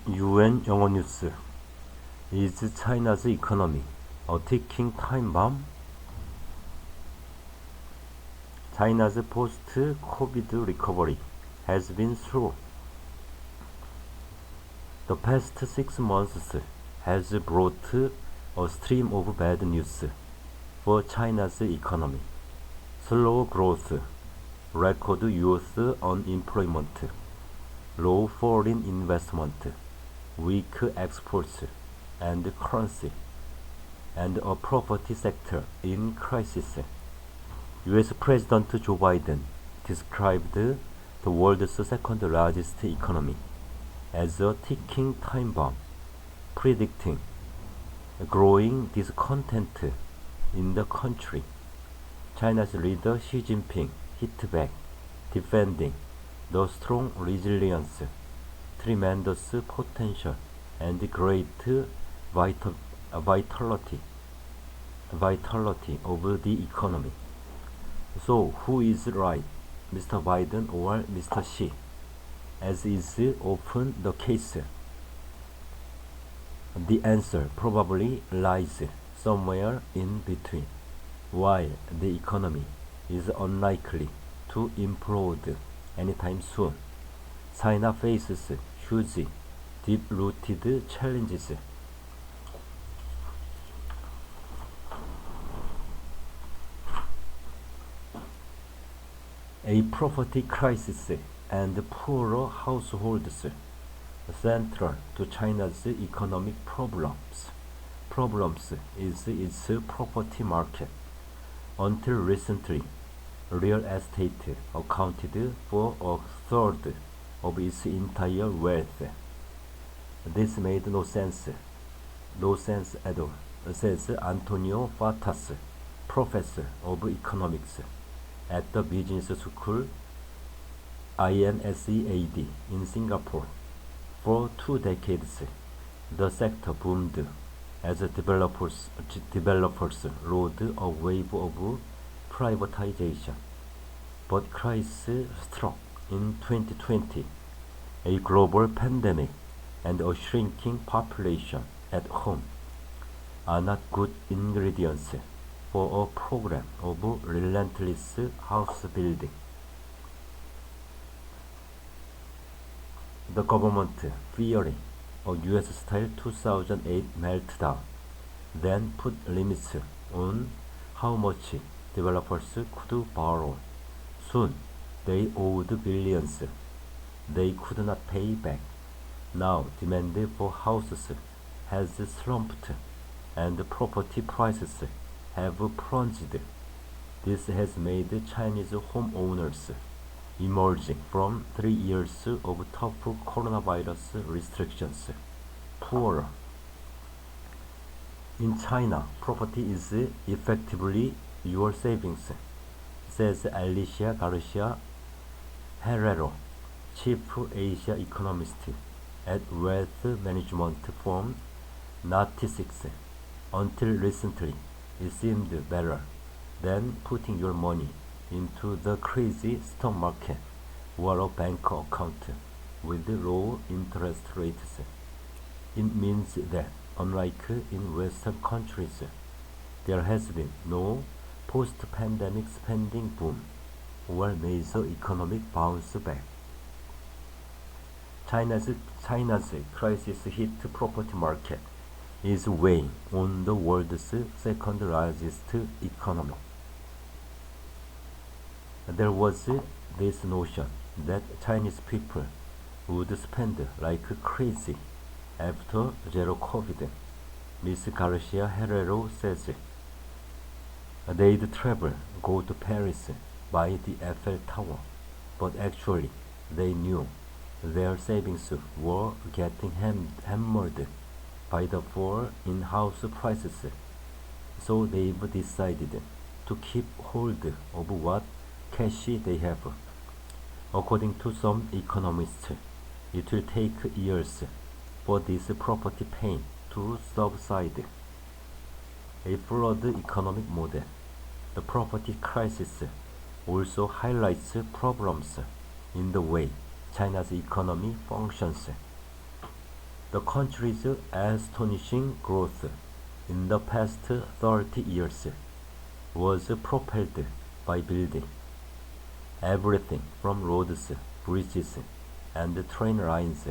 UN 영어뉴스. Is China's economy a ticking time bomb? China's post-COVID recovery has been slow. The past 6 months has brought a stream of bad news for China's economy. Slow growth, record youth unemployment, low foreign investment, weak exports and currency, and a property sector in crisis. U.S. President Joe Biden described the world's second largest economy as a ticking time bomb, predicting growing discontent in the country. China's leader Xi Jinping hit back, defending the strong resilience, tremendous potential, and great vitality of the economy. So, who is right, Mr. Biden or Mr. Xi? As is often the case, the answer probably lies somewhere in between. While the economy is unlikely to implode anytime soon, China faces huge, deep-rooted challenges. A property crisis and poorer households central to China's economic problems is its property market. Until recently, real estate accounted for a third of its entire wealth. This made no sense at all, says Antonio Fatas, professor of economics at the business school INSEAD in Singapore. For 2 decades, the sector boomed as developers rode a wave of privatization. But crisis struck in 2020. A global pandemic and a shrinking population at home are not good ingredients for a program of relentless house building. The government, fearing a US-style 2008 meltdown, then put limits on how much developers could borrow. Soon, they owed billions they could not pay back. Now, demand for houses has slumped, and property prices have plunged. This has made Chinese homeowners, emerging from 3 years of tough coronavirus restrictions, poorer. In China, property is effectively your savings, says Alicia Garcia Herrero, chief Asia economist at wealth management firm Natixis. Until recently, it seemed better than putting your money into the crazy stock market or a bank account with low interest rates. It means that, unlike in Western countries, there has been no post-pandemic spending boom or major economic bounce back. China's crisis-hit property market is weighing on the world's second largest economy. There was this notion that Chinese people would spend like crazy after zero COVID. Ms. Garcia Herrero says they'd travel, go to Paris, buy the Eiffel Tower, but actually they knew their savings were getting hammered by the fall in house prices, so they've decided to keep hold of what cash they have. According to some economists, it will take years for this property pain to subside. A flawed economic model. The property crisis also highlights problems in the way China's economy functions. The country's astonishing growth in the past 30 years was propelled by building everything from roads, bridges, and train lines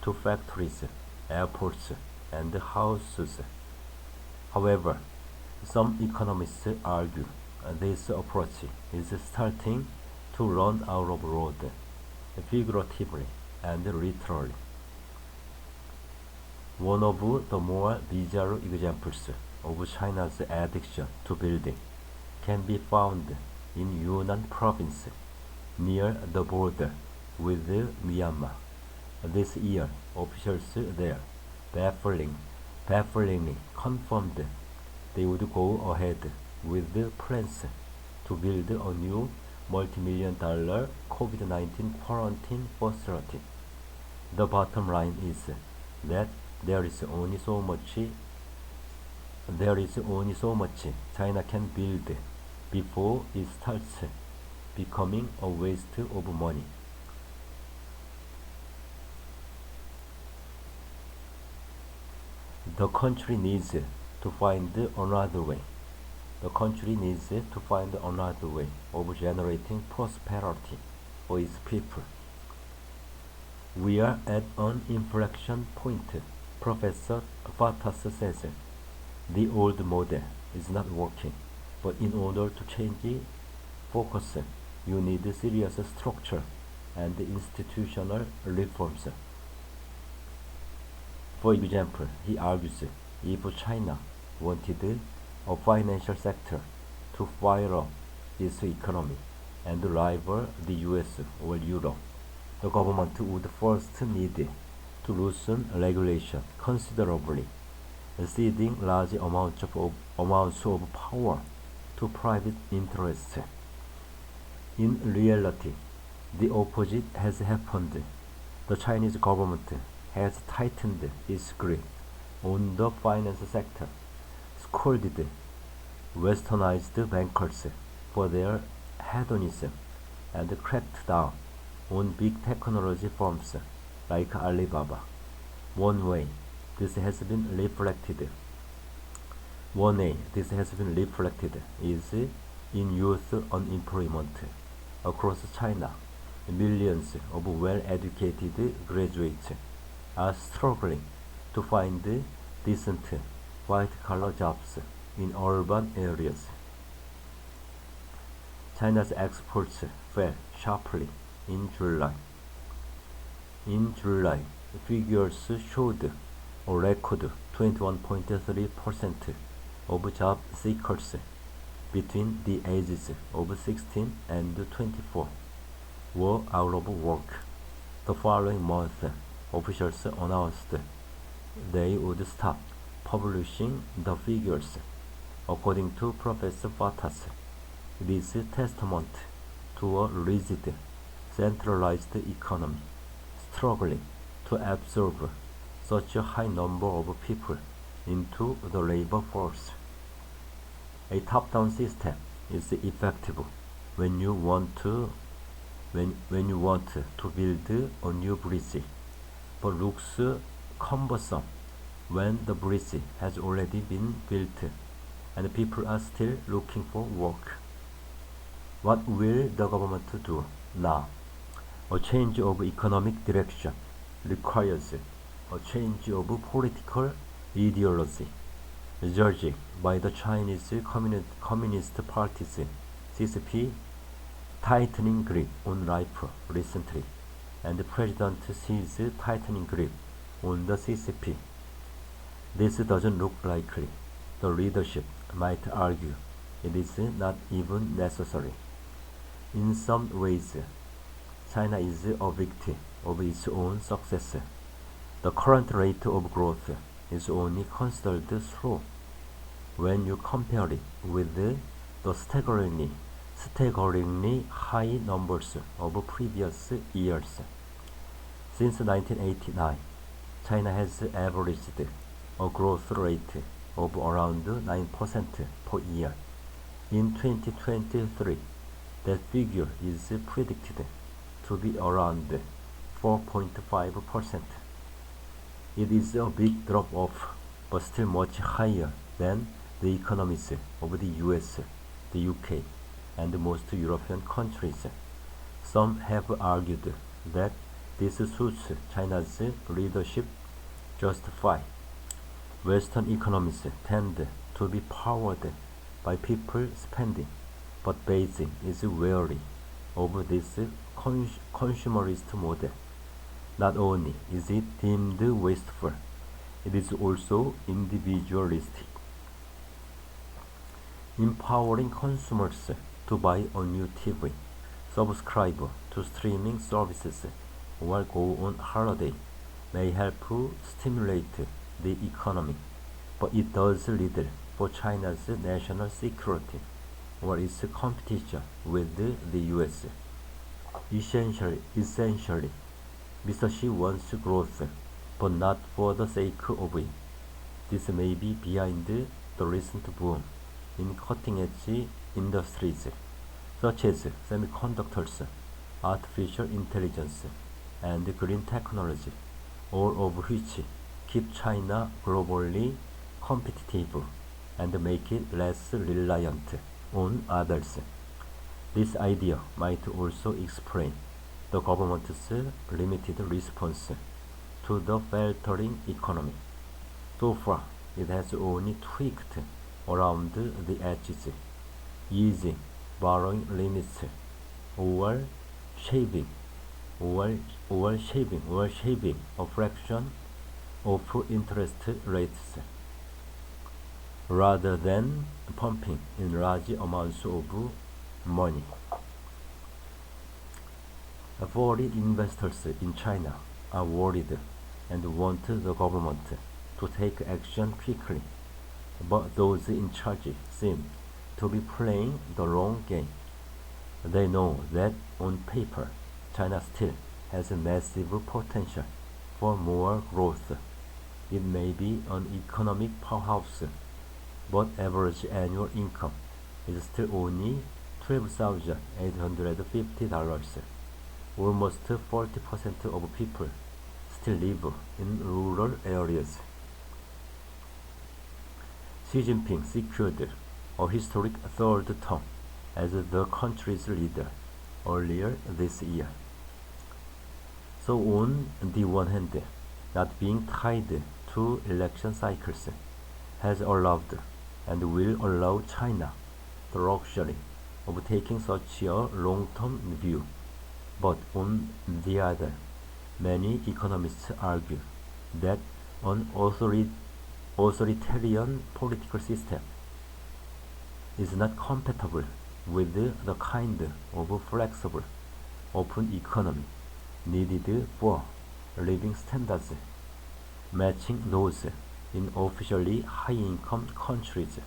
to factories, airports, and houses. However, some economists argue this approach is starting to run out of road, figuratively and literally. One of the more bizarre examples of China's addiction to building can be found in Yunnan province, near the border with Myanmar. This year, officials there bafflingly confirmed they would go ahead with plans to build a new multi-million-dollar COVID-19 quarantine facility. The bottom line is that there is only so much China can build before it starts becoming a waste of money. The country needs to find another way. The country needs to find another way of generating prosperity for its people. We are at an inflection point, Professor Fatas says. The old model is not working, but in order to change focus, you need serious structure and institutional reforms. For example, he argues, if China wanted a financial sector to fire up its economy and rival the US or Europe, the government would first need to loosen regulation considerably, ceding large amounts of power to private interests. In reality, the opposite has happened. The Chinese government has tightened its grip on the finance sector, scolded westernized bankers for their hedonism, and cracked down on big technology firms like Alibaba. One way this has been reflected is in youth unemployment. Across China, millions of well-educated graduates are struggling to find decent white-collar jobs in urban areas. China's exports fell sharply in July. In July, figures showed a record 21.3% of job seekers between the ages of 16 and 24 were out of work. The following month, officials announced they would stop publishing the figures. According to Professor Fatas, it is testament to a rigid, centralized economy struggling to absorb such a high number of people into the labor force. A top-down system is effective when you want to build a new bridge, but looks cumbersome when the bridge has already been built and people are still looking for work. What will the government do now? A change of economic direction requires a change of political ideology, judging by the Chinese Communist Party's CCP tightening grip on life recently, and President Xi's tightening grip on the CCP. This doesn't look likely. The leadership might argue it is not even necessary. In some ways, China is a victim of its own success. The current rate of growth is only considered slow when you compare it with the staggeringly high numbers of previous years. Since 1989, China has averaged a growth rate of around 9% per year. In 2023, that figure is predicted to be around 4.5%. It is a big drop-off, but still much higher than the economies of the US, the UK, and most European countries. Some have argued that this suits China's leadership just fine. Western economies tend to be powered by people spending, but Beijing is wary of this consumerist model. Not only is it deemed wasteful, it is also individualistic. Empowering consumers to buy a new TV, subscribe to streaming services, or go on holiday may help stimulate the economy, but it does little for China's national security or its competition with the US. Essentially, Mr. Xi wants growth, but not for the sake of it. This may be behind the recent boom in cutting-edge industries such as semiconductors, artificial intelligence, and green technology, all of which keep China globally competitive and make it less reliant on others. This idea might also explain the government's limited response to the faltering economy. So far, it has only tweaked around the edges, easing borrowing limits or shaving a fraction of interest rates, rather than pumping in large amounts of money. Foreign investors in China are worried and want the government to take action quickly, but those in charge seem to be playing the long game. They know that on paper, China still has a massive potential for more growth. It may be an economic powerhouse, but average annual income is still only $12,850. Almost 40% of people still live in rural areas. Xi Jinping secured a historic third term as the country's leader earlier this year. So on the one hand, not being tied to election cycles has allowed and will allow China the luxury of taking such a long-term view. But on the other, many economists argue that an authoritarian political system is not compatible with the kind of flexible, open economy needed for living standards matching those in officially high-income countries.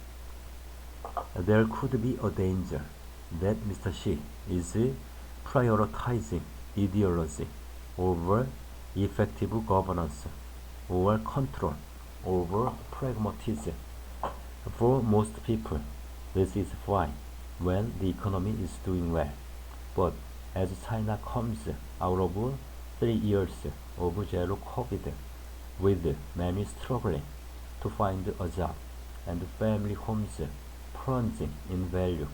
There could be a danger that Mr. Xi is prioritizing ideology over effective governance or control over pragmatism. For most people, this is fine when the economy is doing well, but as China comes out of 3 years of zero COVID, with many struggling to find a job and family homes plunging in value,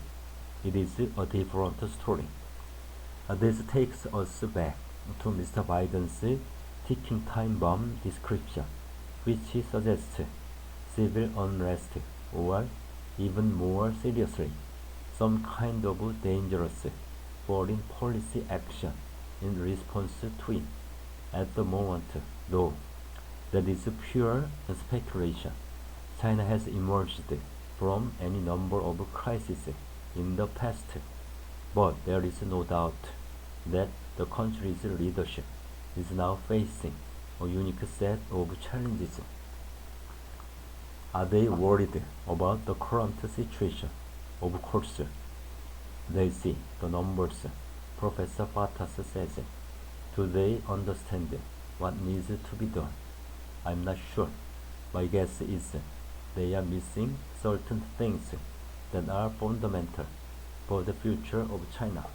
it is a different story. This takes us back to Mr. Biden's ticking time bomb description, which suggests civil unrest or, even more seriously, some kind of dangerous foreign policy action in response to it. At the moment, though, that is pure speculation. China has emerged from any number of crises in the past, but there is no doubt that the country's leadership is now facing a unique set of challenges. Are they worried about the current situation? Of course, they see the numbers, Professor Batas says. Do they understand what needs to be done? I'm not sure. My guess is they are missing certain things that are fundamental for the future of China.